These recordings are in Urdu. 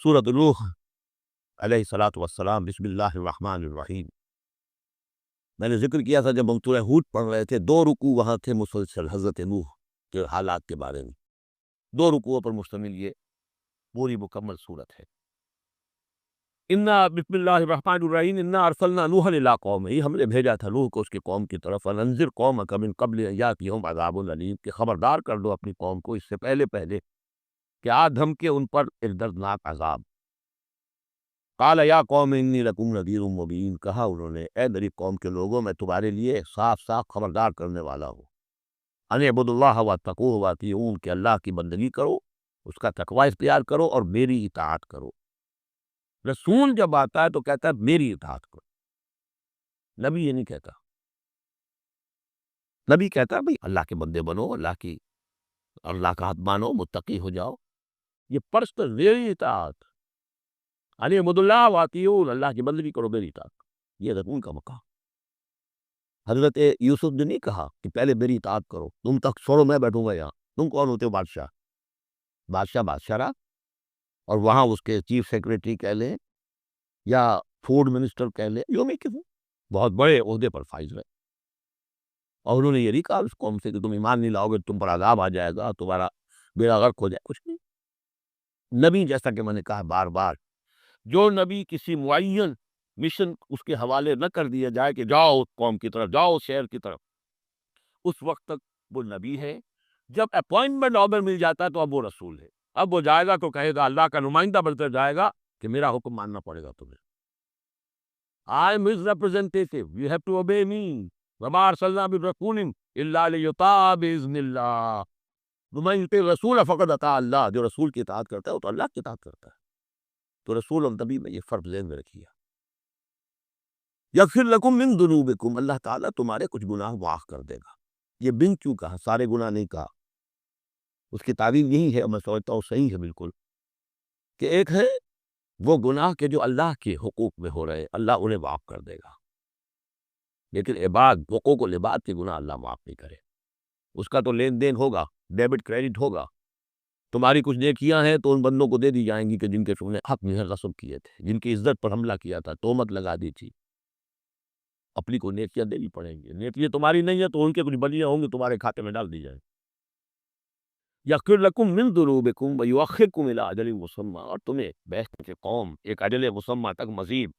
سورۃ نوح علیہ الصلوۃ والسلام۔ بسم اللہ الرحمن الرحیم۔ میں نے ذکر کیا تھا جب ہم سورہ ہود پڑھ رہے تھے، 2 رکوع وہاں تھے مسلسل حضرت نوح کے حالات کے بارے میں، 2 رکوعوں پر مشتمل یہ پوری مکمل صورت ہے۔ انا بسم اللہ الرحمن الرحیم انا ارسلنا نوحا الی قومہ، یہ ہم نے بھیجا تھا نوح کو اس کے قوم کی طرف، انذر قومک من قبل ان یاتیہم عذاب الیم، کہ خبردار کر دو اپنی قوم کو اس سے پہلے کہ آ دھمکے ان پر ایک دردناک عذاب۔ قال یا قوم انی لکم نذیر مبین، کہا انہوں نے اے میری قوم کے لوگوں میں تمہارے لیے صاف صاف خبردار کرنے والا ہوں۔ ان اعبدوا اللہ واتقوہ واطیعون، کہ اللہ کی بندگی کرو، اس کا تقوی اختیار کرو اور میری اطاعت کرو۔ رسول جب آتا ہے تو کہتا ہے میری اطاعت کرو، نبی یہ نہیں کہتا۔ نبی کہتا ہے بھئی اللہ کے بندے بنو، اللہ کا حق مانو، متقی ہو جاؤ۔ یہ پرسنل میری اطاعت، ان اعبدوا اللہ واطیعون، اللہ کی بندگی کرو، میری اطاعت، یہ رسول کا مقام۔ حضرت یوسف نے نہیں کہا کہ پہلے میری اطاعت کرو، تم تک چھوڑو میں بیٹھوں گا یہاں، تم کون ہوتے ہو بادشاہ؟ بادشاہ رہا، اور وہاں اس کے چیف سیکریٹری کہہ لیں یا فوڈ منسٹر کہہ لیں، جو میں کسی بہت بڑے عہدے پر فائز رہے، اور انہوں نے یہ نہیں کہا اس قوم سے کہ تم ایمان نہیں لاؤ گے تم پر عذاب آ جائے گا، تمہارا بیڑا غرق ہو جائے، کچھ نہیں۔ نبی جیسا کہ میں نے کہا بار بار، جو نبی کسی معین مشن اس کے حوالے نہ کر دیا جائے کہ جاؤ اس قوم کی طرف، جاؤ اس شہر کی طرف، اس وقت تک وہ نبی ہے۔ جب اپوائنٹمنٹ آرڈر مل جاتا ہے تو اب وہ رسول ہے، اب وہ جائے گا تو کہے گا، اللہ کا نمائندہ بنتا جائے گا کہ میرا حکم ماننا پڑے گا تمہیں۔ I am his representative, you have to obey me. وَمَا أَرْسَلْنَا مِن رَّسُولٍ إِلَّا لِيُطَاعَ بِإِذْنِ اللَّهِ، وَمَن يُطِعِ الرَّسُولَ فَقَدْ أَطَاعَ اللَّهَ، جو رسول کی اطاعت کرتا ہے وہ تو اللہ کی اطاعت کرتا ہے۔ تو رسول اور نبی میں یہ فرق ذہن میں رکھیے۔ یغفر لکم من ذنوبکم، اللہ تعالیٰ تمہارے کچھ گناہ معاف کر دے گا۔ یہ بن کیوں کہا، سارے گناہ نہیں کہا۔ اس کی تعبیر یہی ہے، میں سمجھتا ہوں صحیح ہے بالکل، کہ ایک ہے وہ گناہ کے جو اللہ کے حقوق میں ہو رہے، اللہ انہیں معاف کر دے گا، لیکن حقوق و العباد کے گناہ اللہ معاف نہیں کرے۔ اس کا تو لین دین ہوگا، ڈیبٹ کریڈٹ ہوگا۔ تمہاری کچھ نیکیاں ہیں تو ان بندوں کو دے دی جائیں گی کہ جن کے تم نے حق میں غصب کیے تھے، جن کی عزت پر حملہ کیا تھا، تہمت لگا دی تھی، اپنی کو نیکیاں دینی پڑیں گی۔ نیکیاں تمہاری نہیں ہیں تو ان کے کچھ بلیاں ہوں گی، تمہارے کھاتے میں ڈال دی جائیں۔ یغفر لکم من ذنوبکم ویؤخرکم الی اجل مسمى، اور تمہیں بیچ کے قوم ایک اجل مسمى تک مزید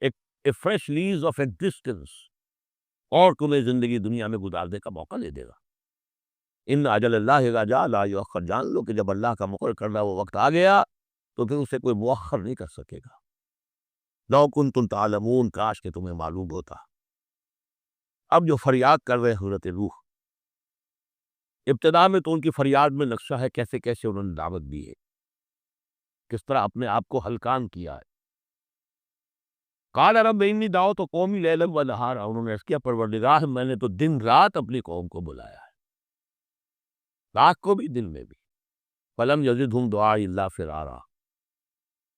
ایک فریش لیز آف ایگزسٹنس، اور تمہیں زندگی دنیا میں گزارنے کا موقع دے دے گا۔ ان اجل اللہ اذا جاء لا یؤخر، جان لو کہ جب اللہ کا مقرر کردہ وہ وقت آ گیا تو پھر اسے کوئی مؤخر نہیں کر سکے گا۔ لو کنتم تعلمون، کاش کہ تمہیں معلوم ہوتا۔ اب جو فریاد کر رہے حضرت نوح، ابتدا میں تو ان کی فریاد میں نقشہ ہے کیسے کیسے انہوں نے دعوت دی ہے، کس طرح اپنے آپ کو ہلکان کیا ہے۔ قال رب انی دعوت قومی لیلا ونہارا، انہوں نے عرض کیا پروردگار میں نے تو دن رات اپنی قوم کو بلایا ہے، رات کو بھی دن میں بھی۔ فلم یزدہم دعائی الا فرارا،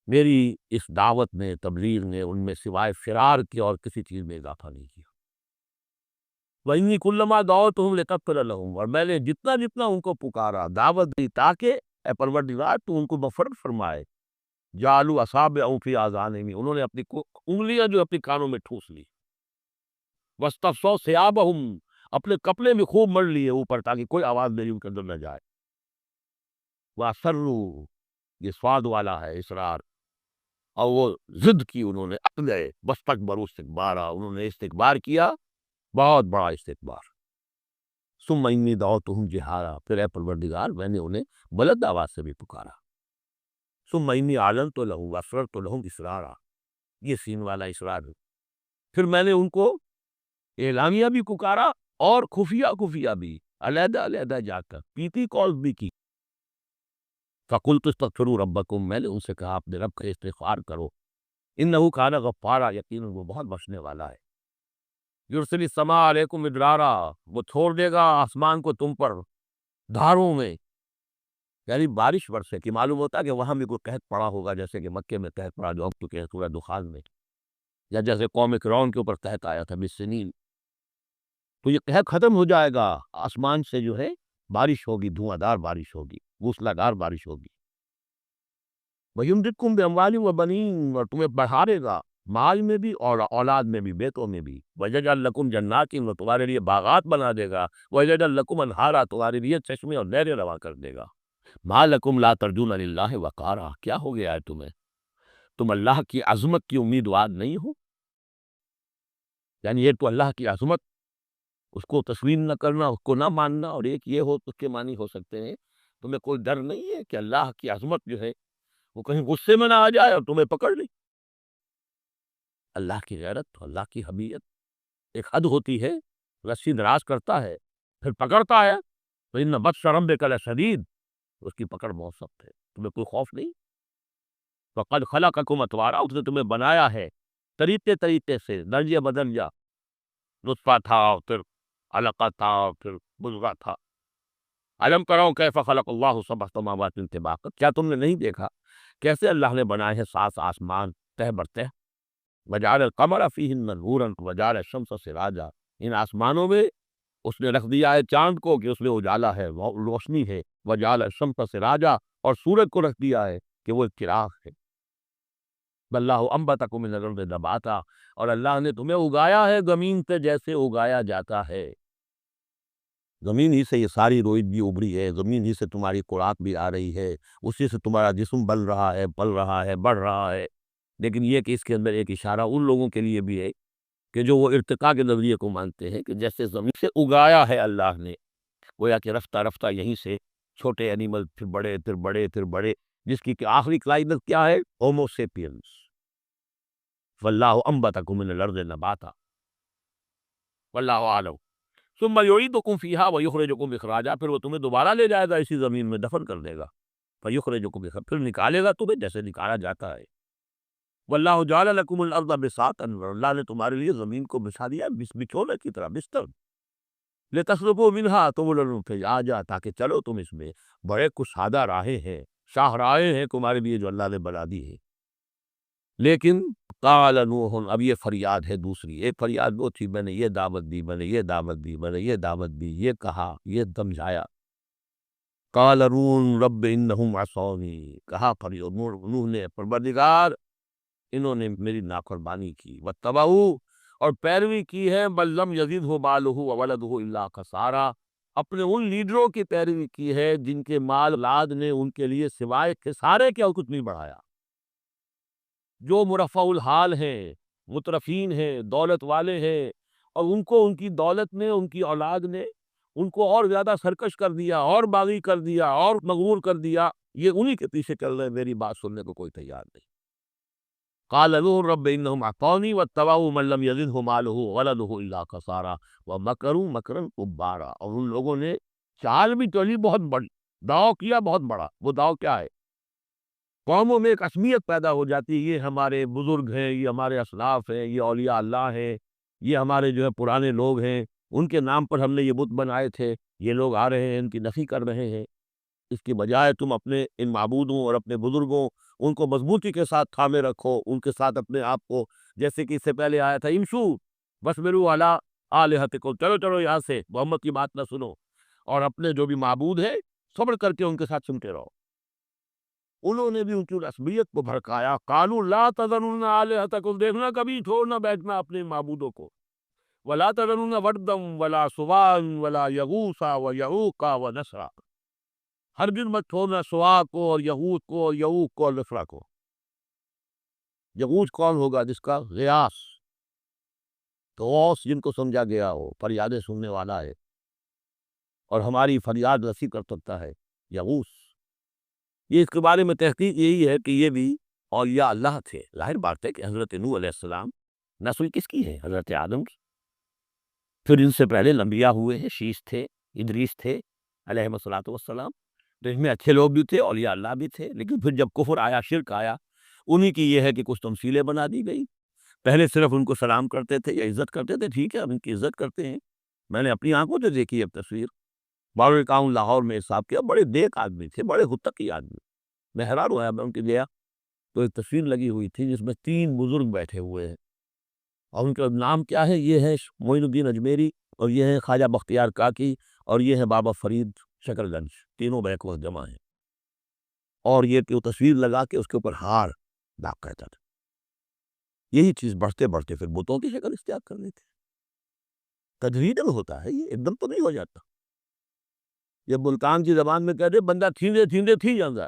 میری اس دعوت نے، تبلیغ نے ان میں سوائے فرار کے اور کسی چیز میں اضافہ نہیں کیا۔ وَإِنِّي كُلَّمَا دَعَوْتُهُمْ لِتَغْفِرَ لَهُمْ، اور میں نے جتنا جتنا ان کو پکارا، دعوت دی تاکہ اے پروردگار تو ان کو مغفرت فرمائے، جعلوا اصابعهم فی آذانہم، انہوں نے اپنی انگلیاں جو اپنی کانوں میں ٹھوس لی، واستغشوا ثیابہم، اپنے کپڑے میں خوب مڑ لیے اوپر تاکہ کوئی آواز میری ان کے اندر نہ جائے۔ وَأَصَرُّوا، یہ سواد والا ہے اصرار، اور وہ ضد کی انہوں نے، اک گئے، واستکبروا استکبارا، انہوں نے استکبار کیا، بہت بڑا استکبار۔ ثم انی دعوتہم جہارا، پھر اے پروردگار میں نے انہیں بلند آواز سے بھی پکارا۔ ثم انی اعلنت لہم واسررت لہم اسرارا، یہ سین والا اسرار ہے۔ پھر میں نے ان کو اعلامیہ بھی پکارا اور خفیہ خفیہ بھی، علیحدہ علیحدہ جا کر پیتی کالز بھی کی۔ فقلت استغفروا ربکم، میں نے ان سے کہا اپنے رب کا استغفار کرو، انہ کان غفارا، یقیناً وہ بہت بخشنے والا ہے۔ یرسل السماء علیکم مدرارا، وہ چھوڑ دے گا آسمان کو تم پر دھاروں میں، یعنی بارش برسے، کہ معلوم ہوتا ہے کہ وہاں بھی کوئی قحط پڑا ہوگا، جیسے کہ مکے میں قحط پڑا جو اب تو کہ سورہ دخان میں، یا جیسے قوم فرعون کے اوپر قحط آیا تھا بالسنین، تو یہ قحط ختم ہو جائے گا، آسمان سے جو ہے بارش ہوگی، دھواں دار بارش ہوگی، موسلا دھار بارش ہوگی۔ وَيُمْدِدْكُمْ بِأَمْوَالٍ وَبَنِينَ، اور تمہیں بڑھا دے گا مال میں بھی اور اولاد میں بھی، بیٹوں میں بھی۔ وَيَجْعَلْ لَكُمْ جَنَّاتٍ، وہ تمہارے لیے باغات بنا دے گا۔ وَيَجْعَلْ لَكُمْ أَنْهَارًا، تمہارے لیے چشمے اور نہریں رواں کر دے گا۔ مَا لَكُمْ لَا تَرْجُونَ لِلَّهِ وَقَارًا، کیا ہو گیا ہے تمہیں؟ تم اللہ کی عظمت کی امیدوار نہیں ہو؟ یعنی یہ تو اللہ کی عظمت، اس کو تسلیم نہ کرنا، اس کو نہ ماننا، اور ایک یہ ہو تو اس کے معنی ہو سکتے ہیں تمہیں کوئی ڈر نہیں ہے کہ اللہ کی عظمت جو ہے وہ کہیں غصے میں نہ آ جائے اور تمہیں پکڑ لے۔ اللہ کی غیرت، اللہ کی حمیت، ایک حد ہوتی ہے، رسی دراز کرتا ہے پھر پکڑتا ہے تو ان بطش ربک لشدید، اس کی پکڑ بہت سخت ہے، تمہیں کوئی خوف نہیں۔ فقد خلقکم اطوارا، اس نے تمہیں بنایا ہے طریقے طریقے سے، درجے بدرجہ، نطفہ تھا، پھر علقہ تھا، پھر مضغہ تھا۔ علم تروا کیف خلق اللہ سبع سماوات طباقا، کیا تم نے نہیں دیکھا کیسے اللہ نے بنائے ہیں 7 آسمان تہ بر تہ؟ وجعل القمر فیہن نورا وجعل الشمس سراجا، ان آسمانوں میں اس نے رکھ دیا ہے چاند کو کہ اس میں اجالا ہے، روشنی ہے۔ وجعل الشمس سراجا، اور سورج کو رکھ دیا ہے کہ وہ ایک چراغ ہے۔ واللہ انبتکم من الارض نباتا، اور اللہ نے تمہیں اگایا ہے زمین سے جیسے اگایا جاتا ہے۔ زمین ہی سے یہ ساری روئیدگی ابھری ہے، زمین ہی سے تمہاری خوراک بھی آ رہی ہے، اسی سے تمہارا جسم بن رہا ہے، پل رہا ہے، بڑھ رہا ہے۔ لیکن یہ کہ اس کے اندر ایک اشارہ ان لوگوں کے لیے بھی ہے کہ جو وہ ارتقاء کے نظریے کو مانتے ہیں کہ جیسے زمین سے اگایا ہے اللہ نے، گویا کہ رفتہ رفتہ یہیں سے چھوٹے اینیمل پھر بڑے پھر بڑے پھر بڑے، جس کی کہ آخری کلائمیکس کیا ہے؟ Homo sapiens. واللہ انبتکم من الارض نباتا، واللہ اعلم ثم یعیدکم فیہا ویخرجکم اخراجا، پھر وہ تمہیں دوبارہ لے جائے گا اسی زمین میں، دفن کر دے گا، فیخرجکم اخراجا، پھر نکالے گا تمہیں جیسے نکالا جاتا ہے۔ واللہ جعل لکم الارض بساطا، اللہ نے تمہارے لیے زمین کو بچھا دیا بچھونے کی طرح، بستر، لتسلکوا منہا سبلا فجاجا، تاکہ چلو تم اس میں، بڑے کشادہ راہیں ہیں، شاہ راہیں ہیں تمہارے لیے جو اللہ نے بنا دی ہے۔ لیکن قال نوح، اب یہ فریاد ہے دوسری، ایک فریاد وہ تھی میں نے یہ دعوت دی، میں نے یہ دعوت دی، میں نے یہ دعوت دی، یہ کہا، یہ سمجھایا۔ قال نوح رب انہم عصونی، کہا نوح نے پروردگار انہوں نے میری نافرمانی کی، واتبعوا، اور پیروی کی ہے، بل لم یزدہ مالہ وولدہ الا خسارا، اپنے ان لیڈروں کی پیروی کی ہے جن کے مال اولاد نے ان کے لیے سوائے خسارے کے اور کچھ نہیں بڑھایا۔ جو مرفع الحال ہیں، مترفین ہیں، دولت والے ہیں، اور ان کو ان کی دولت نے، ان کی اولاد نے ان کو اور زیادہ سرکش کر دیا، اور باغی کر دیا، اور مغرور کر دیا، یہ انہی کے پیچھے چل رہے ہیں، میری بات سننے کو کوئی تیار نہیں۔ قال نوح رب انہم عصونی واتبعوا من لم یزدہ مالہ وولدہ الا خسارا ومکروا مکرا کبارا، اور ان لوگوں نے چال بھی چلی بہت بڑی، داؤ کیا بہت بڑا۔ وہ داؤ کیا ہے؟ قوموں میں ایک عصمیت پیدا ہو جاتی ہے، یہ ہمارے بزرگ ہیں، یہ ہمارے اسلاف ہیں، یہ اولیاء اللہ ہیں، یہ ہمارے جو ہے پرانے لوگ ہیں، ان کے نام پر ہم نے یہ بت بنائے تھے، یہ لوگ آ رہے ہیں ان کی نفی کر رہے ہیں۔ اس کی بجائے تم اپنے ان معبودوں اور اپنے بزرگوں، ان کو مضبوطی کے ساتھ تھامے رکھو، ان کے ساتھ اپنے آپ کو، جیسے کہ اس سے پہلے آیا تھا امشو واصبروا علی آلہتکم، چلو چلو یہاں سے، محمد کی بات نہ سنو، اور اپنے جو بھی معبود ہیں صبر کر کے ان کے ساتھ سنتے رہو۔ انہوں نے بھی ان کی عصبیت کو بھڑکایا، قالوا لا تذرن آلہتکم، دیکھنا کبھی چھوڑنا بیٹھنا اپنے معبودوں کو، ولا تذرن ودا ولا سواع ولا یغوث ویعوق ونسرا، ہرگز مت چھوڑنا سواع کو اور یغوث کو اور یعوق کو اور نسرا کو۔ یغوث کون ہوگا؟ جس کا غیاث، تو غوث جن کو سمجھا گیا ہو، فریادیں سننے والا ہے اور ہماری فریاد رسی کر سکتا ہے، یغوث۔ یہ اس کے بارے میں تحقیق یہی ہے کہ یہ بھی اولیاء اللہ تھے۔ ظاہر بات ہے کہ حضرت نوح علیہ السلام نسل کس کی ہے؟ حضرت آدم کی۔ پھر ان سے پہلے انبیاء ہوئے ہیں، شیش تھے، ادریس تھے علیہ الصلوۃ والسلام، تو اس میں اچھے لوگ بھی تھے، اولیاء اللہ بھی تھے، لیکن پھر جب کفر آیا، شرک آیا، انہی کی یہ ہے کہ کچھ تمثیلیں بنا دی گئی۔ پہلے صرف ان کو سلام کرتے تھے یا عزت کرتے تھے، ٹھیک ہے ہم ان کی عزت کرتے ہیں، میں نے اپنی آنکھوں سے دیکھی اب تصویر، باروی ٹاؤن لاہور میں صاحب کیا بڑے نیک آدمی تھے، بڑے متقی آدمی، میں حیران ہوا، میں ان کے گیا تو ایک تصویر لگی ہوئی تھی جس میں 3 بزرگ بیٹھے ہوئے ہیں، اور ان کا نام کیا ہے؟ یہ ہے معین الدین اجمیری، اور یہ ہے خواجہ بختیار کاکی، اور یہ ہے بابا فرید شکر گنج، تینوں بیک وقت جمع ہیں۔ اور یہ کہ وہ تصویر لگا کے اس کے اوپر ہار داغ کہتا تھا. یہی چیز بڑھتے بڑھتے پھر بتوں کی شکل اختیار کر لیتے. تدریجاً ہوتا ہے، یہ ایک دم تو نہیں ہو جاتا. یہ ملتان کی زبان میں کہتے بندہ تھیندے تھیندے تھی جاتا،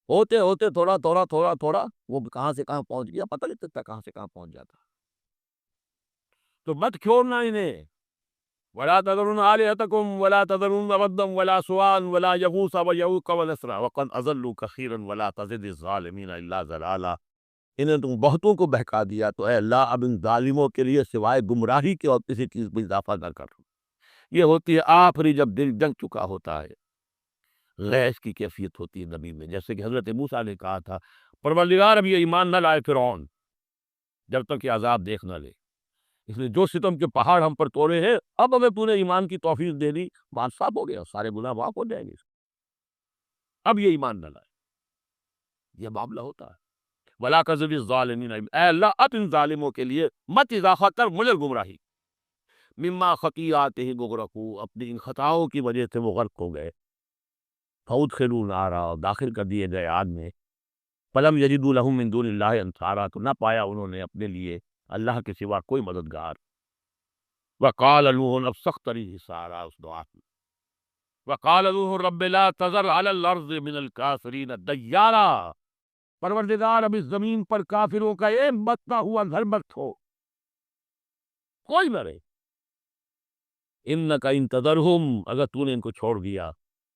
ہوتے ہوتے تھوڑا تھوڑا تھوڑا تھوڑا وہ کہاں سے کہاں پہنچ گیا پتہ نہیں چلتا کہاں سے کہاں پہنچ جاتا. تو مت چھوڑنا انہیں. ولا تذرن آلهتكم ولا تذرن ودا ولا سواعا ولا يغوث ويعوق ونسرا وقد اضلوا كثيرا ولا تزد الظالمين الا ضلالا. انہیں تم بہتوں کو بہکا دیا تو اے اللہ اب ان ظالموں کے لیے سوائے گمراہی کے اور کسی چیز میں اضافہ نہ کر. یہ ہوتی ہے آخری جب دل جنگ چکا ہوتا ہے. غیظ کی کیفیت ہوتی ہے نبی میں، جیسے کہ حضرت موسیٰ نے کہا تھا پروردگار اب یہ ایمان نہ لائے فرعون جب تک یہ عذاب دیکھ نہ لے. اس لیے جو ستم کے پہاڑ ہم پر توڑے ہیں اب ہمیں تو نے ایمان کی توفیق دے دی، بات صاف ہو گیا، سارے گناہ معاف ہو جائیں گے. اب یہ ایمان نہ لائے، یہ معاملہ ہوتا ہے. ولا تزد الظالمین، اے اللہ اب ان ظالموں کے لیے مت اضافہ کر مجھے گمراہی. مما خطیئاتہم اغرقوا، اپنی ان خطاؤں کی وجہ سے وہ غرق ہو گئے. فادخلوا نارا، داخل کر دیے گئے آگ میں. فلم یجدوا لہم من دون اللہ انصارا، تو نہ پایا انہوں نے اپنے لیے اللہ کے سوا کوئی مددگار. وقال نوح، اب سخت ترین حصہ اس دعا کی. وقال نوح رب لا تذر علی الارض من الکافرین دیارا، پروردگار اب اس زمین پر کافروں کا ایک بچتا ہوا گھر بخت ہو، کوئی نہ رہے. انک ان تذرہم، اگر تو نے ان کو چھوڑ دیا،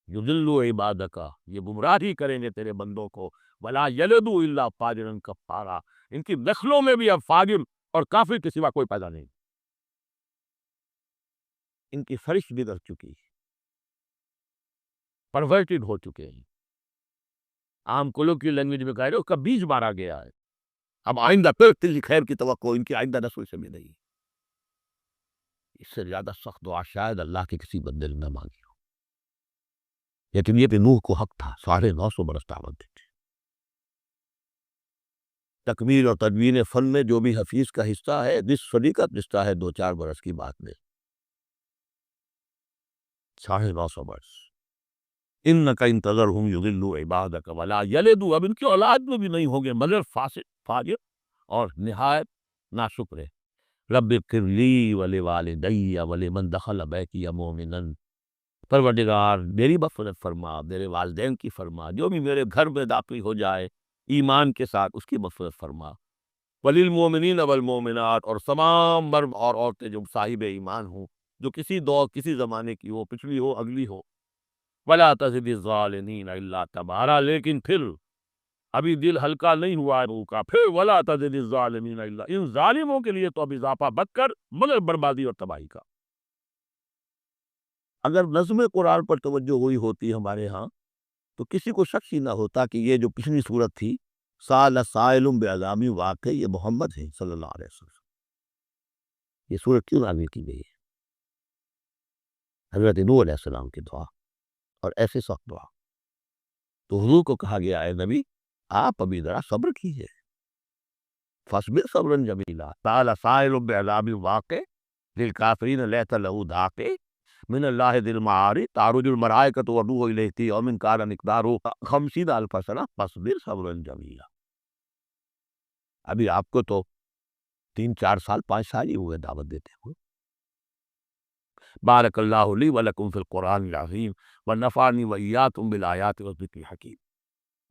یضلوا عبادک، یہ گمراہی کریں گے تیرے بندوں کو. ولا یلدوا الا فاجرا کفارا، ان کی نسلوں میں بھی اب فاجر اور کافر کے سوا کوئی پیدا نہیں. ان کی فرش بگڑ چکی، پرورٹڈ ہو چکے ہیں. عام کلوں کی لینگویج میں کہہ رہے ہو اس کا بیج مارا گیا ہے. اب آئندہ پھر تیری خیر کی توقع ان کی آئندہ نسل سے بھی نہیں. اس سے زیادہ سخت دعا شاید اللہ کے کسی بندے نے نہ مانگی ہو. لیکن یہ کہ نوح کو حق تھا، 950 برس دعوت دیتے. تکمیل اور تدوین فن میں جو بھی حفیظ کا حصہ ہے، نصف صدی کا رشتہ ہے 2-4 برس کی بات میں. 950 برس. انک ان تذرہم یضلوا عبادک ولا یلدوا، اب ان کی اولاد میں بھی نہیں ہوں گے مگر فاسق، فاجر اور نہایت ناشکر ہے. رب اغفر لی ولوالدی ولمن دخل بیتی مؤمنا، پروردگار میری مغفرت فرما، میرے والدین کی فرما، جو بھی میرے گھر میں داخل ہو جائے ایمان کے ساتھ اس کی مغفرت فرما. وللمؤمنین والمؤمنات، اور تمام مرد اور عورتیں جو صاحب ایمان ہوں، جو کسی دور کسی زمانے کی ہو، پچھلی ہو اگلی ہو. ولا تزد الظالمین الا تبارا، لیکن پھر ابھی دل ہلکا نہیں ہوا ہے روح کا. پھر ولا تزد الظالمین الا، ان ظالموں کے لیے تو اب اضافہ بد کر مگر بربادی اور تباہی کا. اگر نظم قرآن پر توجہ ہوئی ہوتی ہمارے ہاں تو کسی کو شک ہی نہ ہوتا کہ یہ جو پچھلی صورت تھی سال سائل بعذاب واقع، یہ محمد ہے صلی اللہ علیہ وسلم. یہ صورت کیوں نازل کی گئی ہے؟ حضرت نوح علیہ السلام کی دعا، اور ایسے سخت دعا. تو حضور کو کہا گیا اے نبی آپ ابھی ذرا صبر کیجئے. فاصبر صبرا جمیلا، سال سائل بعذاب واقع للکافرین لیس له دافع من اللہ ذی المعارج تعرج الملائکۃ والروح الیہ فی یوم کان مقدارہ 50,000 سنہ فاصبر صبرا جمیلا. ابھی آپ کو تو 3-4 سال 5 سال ہی ہوئے دعوت دیتے ہوئے. بارک اللہ لی ولکم فی القرآن العظیم ونفعنی وإیاکم بالآیات والذکر الحکیم.